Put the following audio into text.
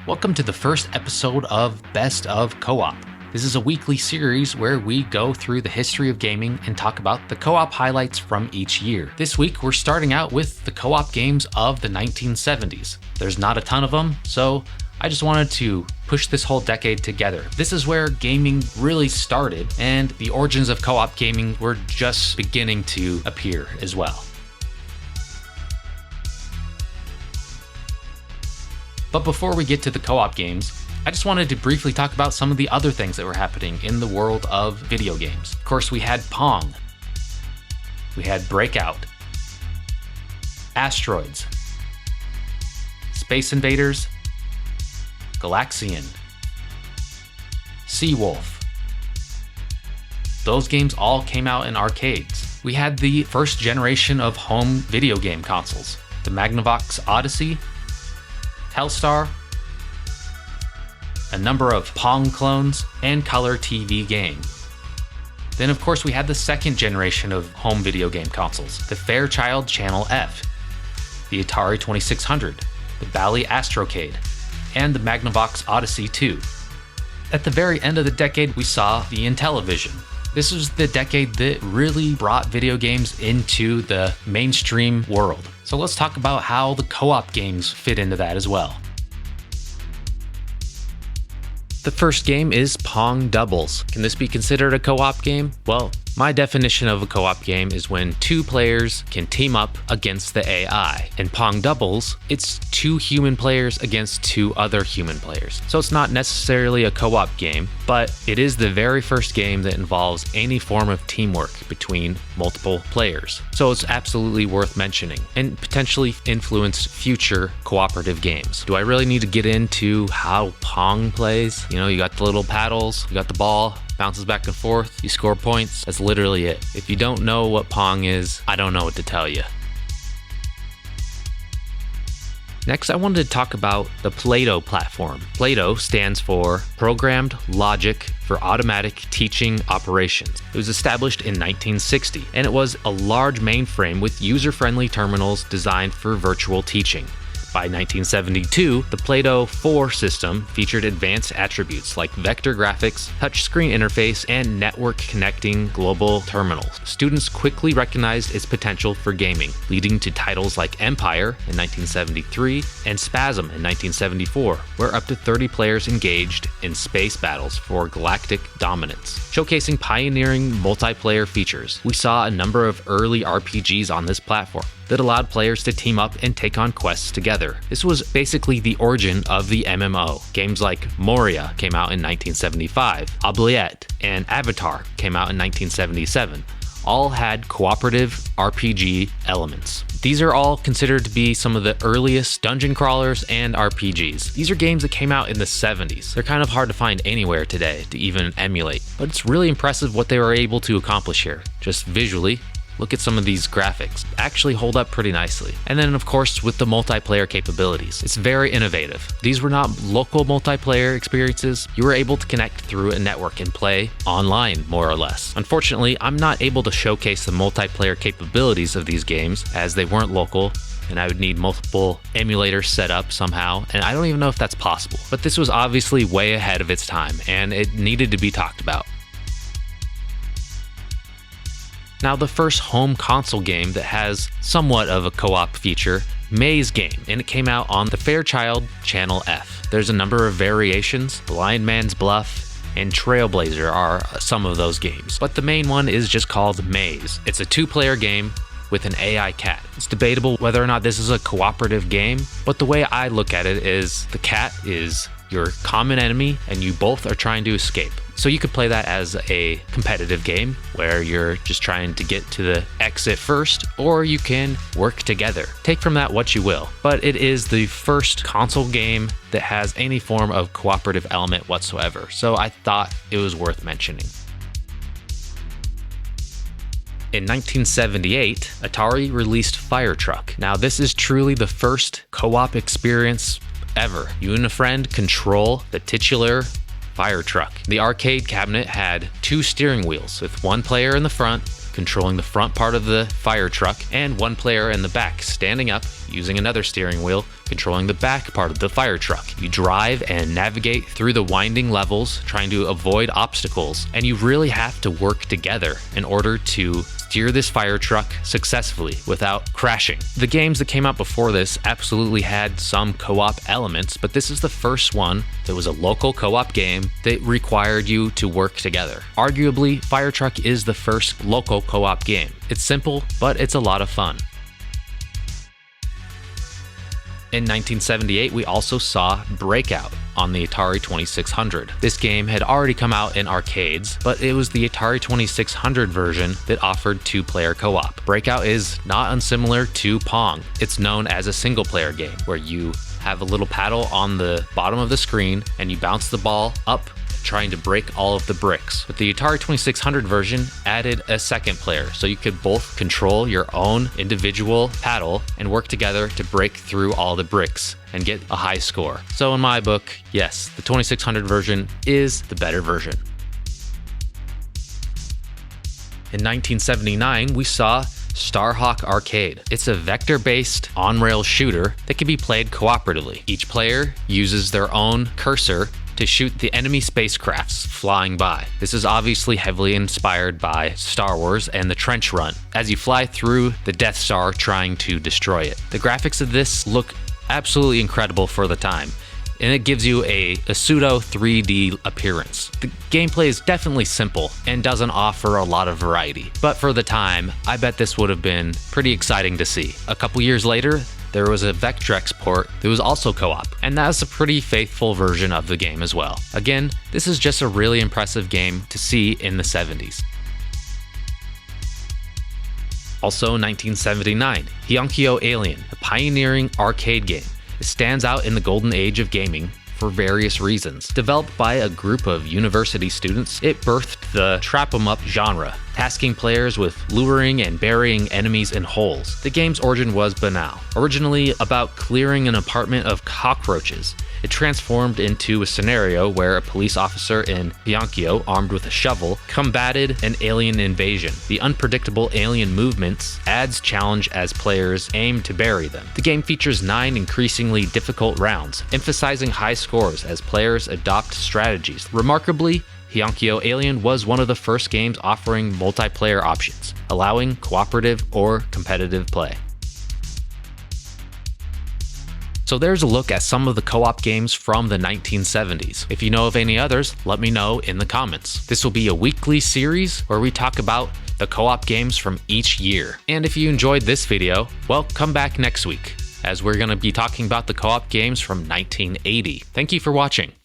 Welcome to the first episode of Best of Co-op. This is a weekly series where we go through the history of gaming and talk about the co-op highlights from each year. This week, we're starting out with the co-op games of the 1970s. There's not a ton of them, so I just wanted to push this whole decade together. This is where gaming really started, and the origins of co-op gaming were just beginning to appear as well. But before we get to the co-op games, I just wanted to briefly talk about some of the other things that were happening in the world of video games. Of course, we had Pong. We had Breakout. Asteroids. Space Invaders. Galaxian. Seawolf. Those games all came out in arcades. We had the first generation of home video game consoles. The Magnavox Odyssey. Telstar, a number of Pong clones, and color TV game. Then of course we had the second generation of home video game consoles, the Fairchild Channel F, the Atari 2600, the Bally Astrocade, and the Magnavox Odyssey 2. At the very end of the decade we saw the Intellivision. This was the decade that really brought video games into the mainstream world. So let's talk about how the co-op games fit into that as well. The first game is Pong Doubles. Can this be considered a co-op game? Well, my definition of a co-op game is when two players can team up against the AI. In Pong Doubles, it's two human players against two other human players. So it's not necessarily a co-op game, but it is the very first game that involves any form of teamwork between multiple players. So it's absolutely worth mentioning and potentially influence future cooperative games. Do I really need to get into how Pong plays? You know, you got the little paddles, you got the ball, bounces back and forth, you score points. That's literally it. If you don't know what Pong is, I don't know what to tell you. Next, I wanted to talk about the Plato platform. Plato stands for Programmed Logic for Automatic Teaching Operations. It was established in 1960, and it was a large mainframe with user-friendly terminals designed for virtual teaching. By 1972, the Plato 4 system featured advanced attributes like vector graphics, touchscreen interface, and network connecting global terminals. Students quickly recognized its potential for gaming, leading to titles like Empire in 1973 and Spasm in 1974, where up to 30 players engaged in space battles for galactic dominance. Showcasing pioneering multiplayer features, we saw a number of early RPGs on this platform that allowed players to team up and take on quests together. This was basically the origin of the MMO. Games like Moria came out in 1975, Oubliette, and Avatar came out in 1977. All had cooperative RPG elements. These are all considered to be some of the earliest dungeon crawlers and RPGs. These are games that came out in the 70s. They're kind of hard to find anywhere today to even emulate, but it's really impressive what they were able to accomplish here. Just visually, look at some of these graphics. Actually hold up pretty nicely. And then of course with the multiplayer capabilities. It's very innovative. These were not local multiplayer experiences. You were able to connect through a network and play online more or less. Unfortunately, I'm not able to showcase the multiplayer capabilities of these games as they weren't local and I would need multiple emulators set up somehow, and I don't even know if that's possible. But this was obviously way ahead of its time and it needed to be talked about. Now, the first home console game that has somewhat of a co-op feature, Maze Game, and it came out on the Fairchild Channel F. There's a number of variations. Blind Man's Bluff and Trailblazer are some of those games, but the main one is just called Maze. It's a two-player game with an AI cat. It's debatable whether or not this is a cooperative game, but the way I look at it is the cat is your common enemy and you both are trying to escape. So you could play that as a competitive game where you're just trying to get to the exit first, or you can work together. Take from that what you will, but it is the first console game that has any form of cooperative element whatsoever, so I thought it was worth mentioning. In 1978, Atari released Firetruck. Now this is truly the first co-op experience ever. You and a friend control the titular Firetruck. The arcade cabinet had two steering wheels with one player in the front controlling the front part of the Firetruck, and one player in the back standing up using another steering wheel, controlling the back part of the Firetruck. You drive and navigate through the winding levels, trying to avoid obstacles, and you really have to work together in order to steer this Firetruck successfully without crashing. The games that came out before this absolutely had some co-op elements, but this is the first one that was a local co-op game that required you to work together. Arguably, Firetruck is the first local co-op game. It's simple, but it's a lot of fun. In 1978, we also saw Breakout on the Atari 2600. This game had already come out in arcades, but it was the Atari 2600 version that offered two-player co-op. Breakout is not unsimilar to Pong. It's known as a single-player game, where you have a little paddle on the bottom of the screen and you bounce the ball up, trying to break all of the bricks. But the Atari 2600 version added a second player, so you could both control your own individual paddle and work together to break through all the bricks and get a high score. So in my book, yes, the 2600 version is the better version. In 1979, we saw Starhawk Arcade. It's a vector-based on-rail shooter that can be played cooperatively. Each player uses their own cursor to shoot the enemy spacecrafts flying by. This is obviously heavily inspired by Star Wars and the Trench Run, as you fly through the Death Star trying to destroy it. The graphics of this look absolutely incredible for the time, and it gives you a pseudo 3D appearance. The gameplay is definitely simple and doesn't offer a lot of variety, but for the time, I bet this would have been pretty exciting to see. A couple years later, there was a Vectrex port that was also co-op, and that's a pretty faithful version of the game as well. Again, this is just a really impressive game to see in the 70s. Also 1979, Heiankyo Alien, a pioneering arcade game. It stands out in the golden age of gaming for various reasons. Developed by a group of university students, it birthed the trap 'em up genre, tasking players with luring and burying enemies in holes. The game's origin was banal. Originally about clearing an apartment of cockroaches, it transformed into a scenario where a police officer in Heiankyo, armed with a shovel, combated an alien invasion. The unpredictable alien movements adds challenge as players aim to bury them. The game features 9 increasingly difficult rounds, emphasizing high scores as players adopt strategies. Remarkably, Heiankyo Alien was one of the first games offering multiplayer options, allowing cooperative or competitive play. So there's a look at some of the co-op games from the 1970s. If you know of any others, let me know in the comments. This will be a weekly series where we talk about the co-op games from each year. And if you enjoyed this video, well, come back next week, as we're going to be talking about the co-op games from 1980. Thank you for watching.